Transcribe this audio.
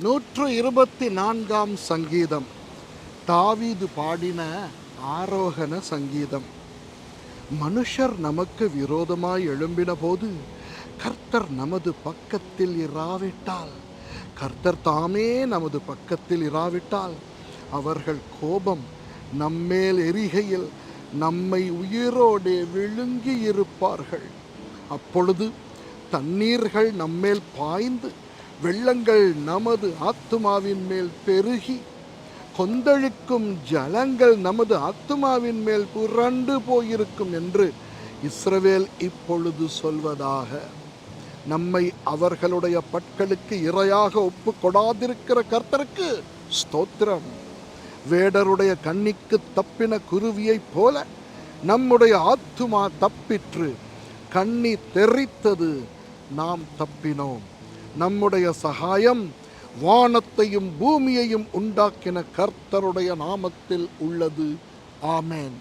124 சங்கீதம் தாவீது பாடின ஆரோகண சங்கீதம். மனுஷர் நமக்கு விரோதமாய் எழும்பின போது கர்த்தர் நமது பக்கத்தில் இராவிட்டால், கர்த்தர் தாமே நமது பக்கத்தில் இராவிட்டால், அவர்கள் கோபம் நம்மேல் எரிகையில் நம்மை உயிரோடே விழுங்கி இருப்பார்கள். அப்பொழுது தண்ணீர்கள் நம்மேல் பாய்ந்து வெள்ளங்கள் நமது ஆத்துமாவின் மேல் பெருகி கொந்தளிக்கும் ஜலங்கள் நமது ஆத்துமாவின் மேல் புரண்டு போயிருக்கும் என்று இஸ்ரவேல் இப்பொழுது சொல்வதாக. நம்மை அவர்களுடைய பற்களுக்கு இரையாக ஒப்பு கொடாதிருக்கிற கர்த்தருக்கு ஸ்தோத்திரம். வேடருடைய கண்ணிக்கு தப்பின குருவியைப் போல நம்முடைய ஆத்துமா தப்பிற்று. கண்ணி தெறித்தது, நாம் தப்பினோம். நம்முடைய சகாயம் வானத்தையும் பூமியையும் உண்டாக்கின கர்த்தருடைய நாமத்தில் உள்ளது. ஆமென்.